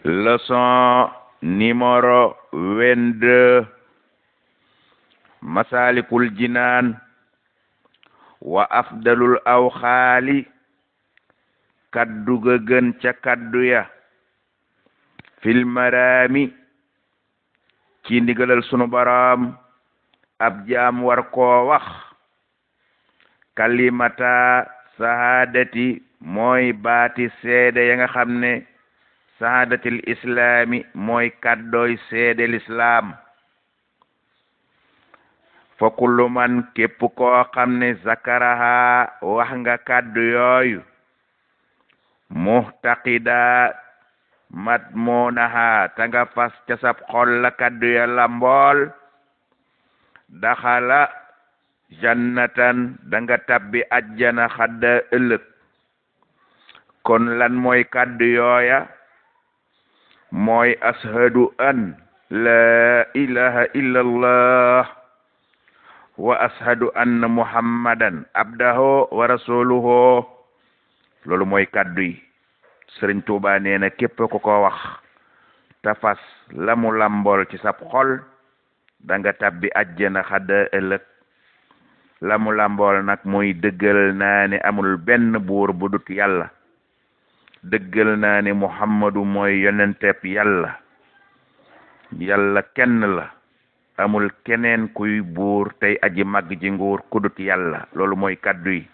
leçon numéro 22 masalikul jinaan wa afdalul awxaali kaddu ga gën ca kaddu ya fil maraami ci ndigalal sunu boroom ab jaam war koo wax kalimata sahadati mooy baati seede ya nga xam ne sahadatil islaami mooy kaddooy seede lislaam fa kullu man képp koo xam ne zakaraha wax nga kaddu yooyu muhtaqida madmunaha ta nga fas ca sab xol la kaddu ya lambool daxala jannatan danga tabbi ajjana xadda ëllëg kon lan mooy kaddu yooya mooy ashadu an la ilaha illallah wa ashadu anna muhammadan abdahu wa rasuluhu loolu mooy kaddu yi Sëriñ Tuubaa nee na képp ko ko wax tafas la mu lambool ci sab xol danga tabbi ajjana xadda ëllëg la mu lambool nag muy dëggal naa ne amul benn buur bu dut yàlla dëggal naa ne muhammadu mooy yonenteb yàlla yàlla kenn la amul keneen kuy buur tey aji màgg ji nguur kudut yàlla loolu mooy kaddu yi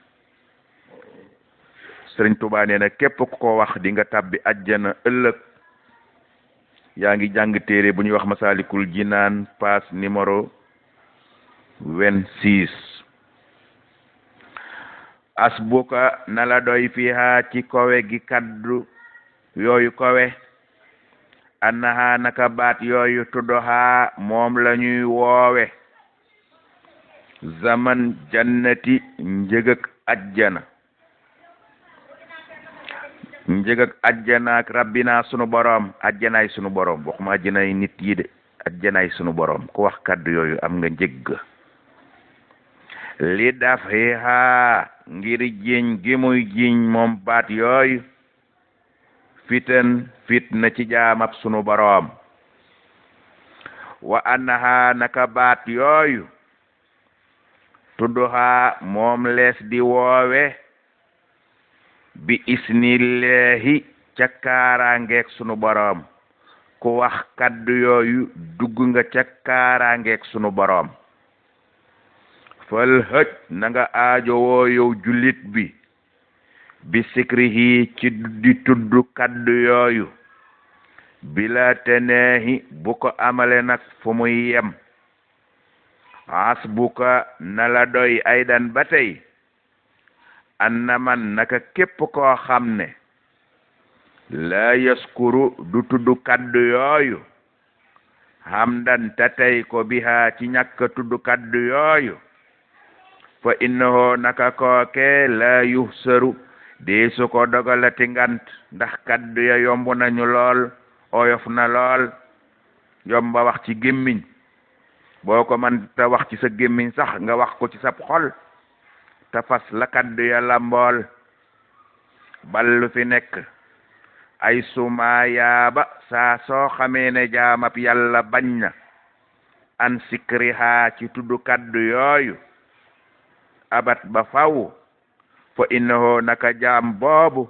Sëriñ Tuubaa nee na képp ku ko wax di nga tabbi ajjana ëllëg yaa ngi jàng téere bu ñuy wax masalikul jinaan page numéro 26 asbuka na la doy fiha ci kowe gi kaddu yooyu kowe annaha naka baat yooyu tuddoha moom la ñuy woowe zaman jannati njëgëk ajjana njëgëk ajjana ak rabbina sunu boroom ajjanaay sunu boroom waxuma ajjanaay nit yi de ajjanaay sunu boroom ku wax kaddu yooyu am nga njëgg li daf xiixa ngir jiñ gi muy jiñ moom baat yooyu fitna ci jaamab sunu boroom wa annaha naka baat yooyu tudduha moom lees di woowe bi isnillahi ca kaaraangeek sunu boroom ku wax kaddu yooyu dugg nga ca kaaraangeek sunu boroom fal hëj na nga aajowoo yow jullit bi sikrihi ci di tudd kaddu yooyu bila teneehi bu ko amale nag fu muy yem asbuka na la doy aydan ba tey anna man naka képp koo xam ne la yaskuru du tudd kaddu yooyu hamdan ta tey ko biha ci ñàkk tudd kaddu yooyu fa innahu naka kooke la yuhsaru dee su ko dogalati ngant ndax kaddu ya yomb nañu lool oyof na lool yomba wax ci gémmiñ boo ko man ta wax ci sa gémmiñ sax nga wax ko ci sab xol te fas la kaddu ya lambool ballu fi nekk ay suma yaaba saa soo xamee ne jaamab yàlla bañ na an sikriha ci tuddu kaddu yooyu abat ba faw fa innahu naka jaam boobu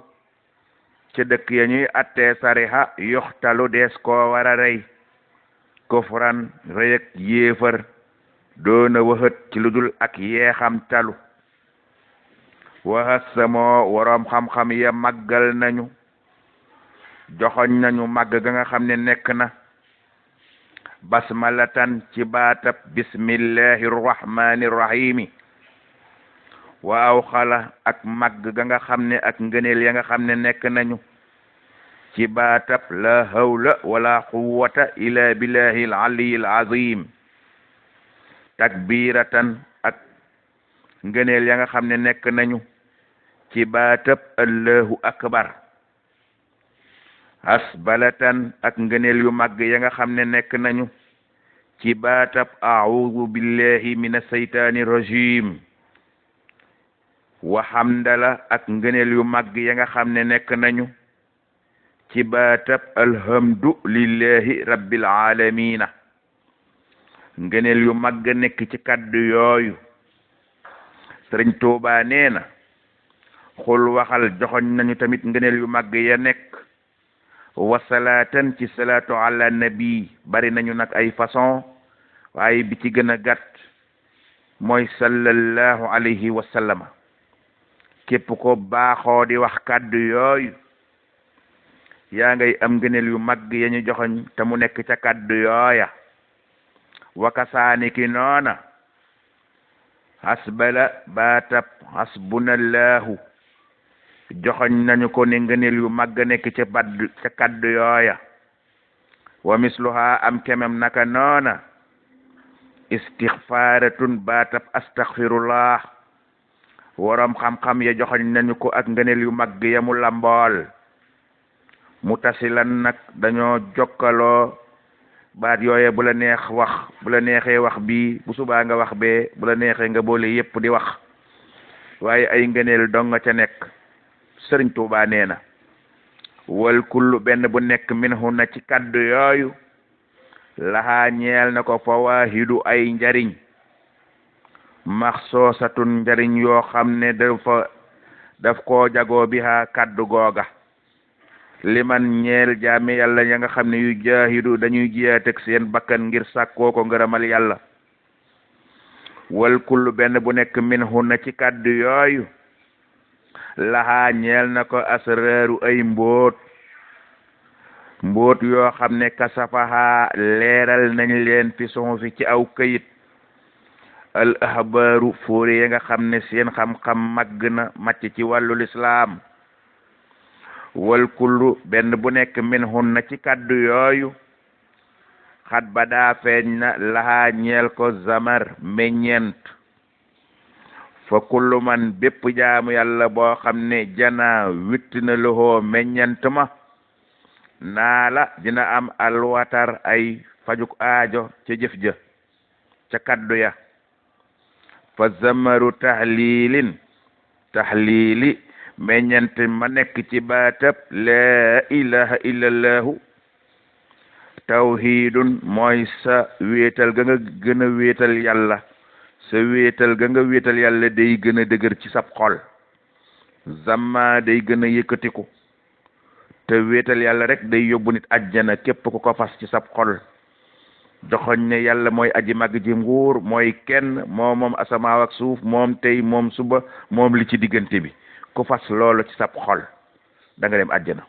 ca dëkk ya ñuy attee sariha yoxtalu dees koo war a rey kufran rëyëg yéefar doona waxët ci lu dul ak yeexam talu waxas samoo waroom xam-xam ya màggal nañu joxoñ nañu màgg ga nga xam ne nekk na basmalatan ci baatab bismillahi rahmani rahimi waaw xala ak màgg ga nga xam ne ak ngëneel ya nga xam ne nekk nañu ci baatab la hawla wala quwwata illa billahi al-aliyyil azim takbiratan ak ngëneel ya nga xam ne nekk nañu ci baatab allahu akbar asbalatan ak ngëneel yu màgg ya nga xam ne nekk nañu ci baatab a'udhu billahi minash shaytanir rajim wa hamdala ak ngëneel yu màgg ya nga xam ne nekk nañu ci baatab alhamdu lillahi rabbil alamina ngëneel yu mag nekk ci kaddu yooyu Sëriñ Tuubaa nee na xul waxal joxoñ nañu tamit ngëneel yu mag ya nekk wasalaatan ci salaatu ala nabi bari nañu nag ay façon waaye bi ci gën a gàtt mooy sallallahu alayhi wa sallama képp ko baaxoo di wax kaddu yooyu yaa ngay am ngëneel yu mag ya ñu joxoñ te mu nekk ca kaddu yooya wakasaani ki noona hasbala baatab hasbunallahu joxoñ nañu ko ne ngëneel yu mag nekk ca kaddu yooya wa misluha am kemam naka noona istixfaaratun baatab astaghfirullah waram xam-xam ya joxoñ nañu ko ak ngëneel yu mag ya mu lambool mutasilan nag dañoo jokkaloo baat yooye bu la neexee wax bii bu subaa nga wax bee bu la neexee nga boole yépp di wax waaye ay ngëneel dong nga ca nekk Sëriñ Tuubaa nee na wal kullu benn bu nekk minhu na ci kaddu yooyu laxaa ñeel na ko fawaahidu ay njariñ maxsoosatun njariñ yoo xam ne daf koo jagoo bi ha kaddu googa liman ñeel jaami yàlla ya nga xam ne yu jaahidu dañuy jiyaateg seen bakkan ngir sàkkoo ko ngërëmal yàlla wal kullu benn bu nekk minhu na ci kaddu yooyu laxaa ñeel na ko asraaru ay mbóot yoo xam ne kasafaha leeral nañ leen fi fi ci aw këyit al ahbaaru fóore ya nga xam ne seen xam-xam màgg na màcc ci wàllu lislaam wal kullu benn bu nekk minhun na ci kaddu yooyu xat ba daa feeñ na laxaa ñeel ko zamar meññent fa kullu man bépp jaamu yàlla boo xam ne jana witti na loxoo meññent ma naa la dina am alwatar ay fajuk aajo ca jëf ja ca kaddu ya fa zamaru tahlili meññent ma nekk ci baatab laa ilaha illallahu tawhidun mooy sa wéetal ga nga gën a wéetal yàlla sa wéetal ga nga wéetal yàlla day gën a dëgër ci sab xol zamma day gën a yëkkatiku te wéetal yàlla rek day yóbbu nit ajjana képp ku ko fas ci sab xol joxoñ ne yàlla mooy aji mag ji nguur mooy kenn moom asamaaw ak suuf moom tey moom suba moom li ci diggante bi ku fas loolu ci sab xol da nga dem ajjana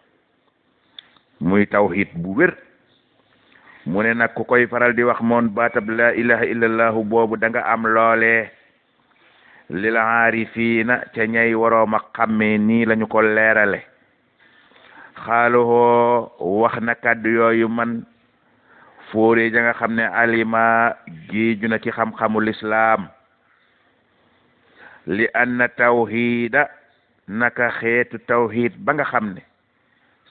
muy tawhid bu wér mu ne nag ku koy faral di wax moon baatab la ilaha illallahu boobu da nga am loolee lil aarifiina ca ñay waroom a xàmmee nii lañu ko leerale xaaluhoo wax na kàddu yooyu man fóore ja nga xam ne alima géeju na ci xam-xamu lislaam li anna tawhida naka xeetu tawhid ba nga xam ne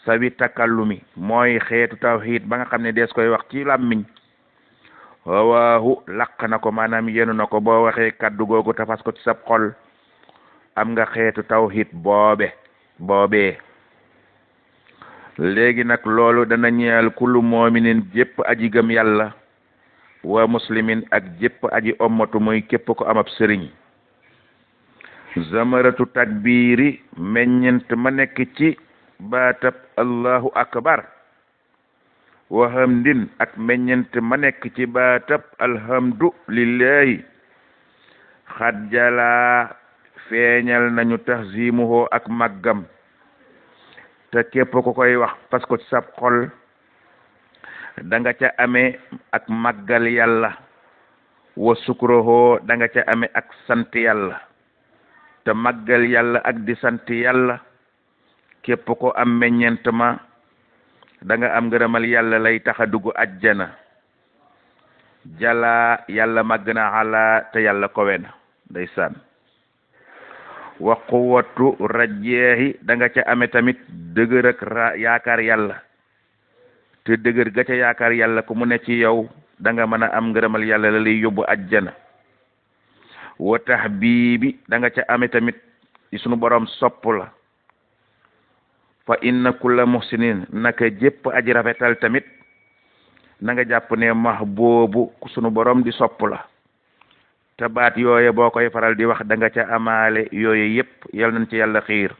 sawi takallumi mooy xeetu tawhid ba nga xam ne dees koy wax ci làmmiñ wawaahu laq na ko maanaam yenu na ko boo waxee kaddu googu tafas ko ci sab xol am nga xeetu tawhid boobee léegi nag loolu dana ñeel kullu moominin jépp aji gëm yàlla wa muslimin ak jépp aji ommatu muy képp ko am ab sëriñ zamaratu takbiri meññent ma nekk ci baatab allahu akbar wa hamdin ak meññent ma nekk ci baatab alhamdu lillahi xat jala feeñal nañu tahzimuhu ak màggam te képp ku koy wax parce que ci sab xol da nga ca amee ak màggal yàlla wa sukruhu da nga ca amee ak sant yàlla te màggal yàlla ak di sant yàlla képp ko am meññent ma da nga am ngërëmal yàlla lay tax a dugg ajjana jala yàlla màgg na ala te yàlla kowe na ndeysaan wa quwwatu rajjeehi da nga ca ame tamit dëgër ak yaakaar yàlla te dëgër ga ca yaakaar yàlla ku mu ne ci yow da nga mën a am ngërëmal yàlla la lay yóbbu ajjana wa tahbibi da nga ca ame tamit sunu borom sopp la fa inna kulla muhsinin naka jépp aji rafetal tamit na nga jàpp ne mahboobu sunu borom di sopp la te baat yooye boo koy faral di wax da nga ca amaale yooye yépp yal nañ ci yàlla xiir